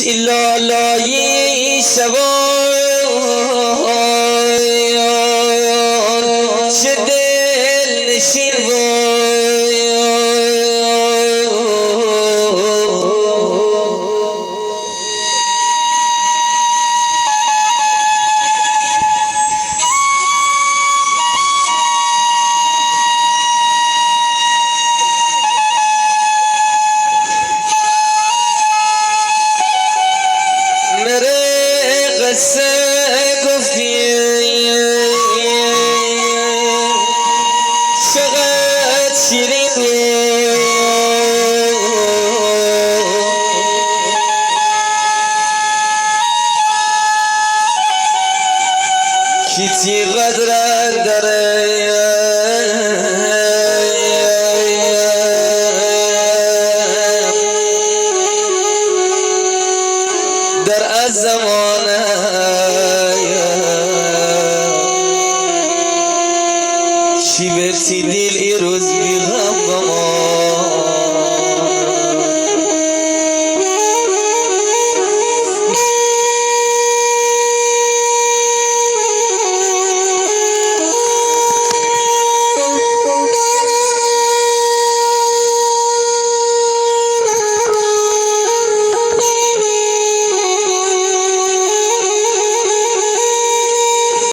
لالایی شبان چه دل نشین کیتی قدرن داره در از زمانه چی برسی دیل ای روز بی غم بما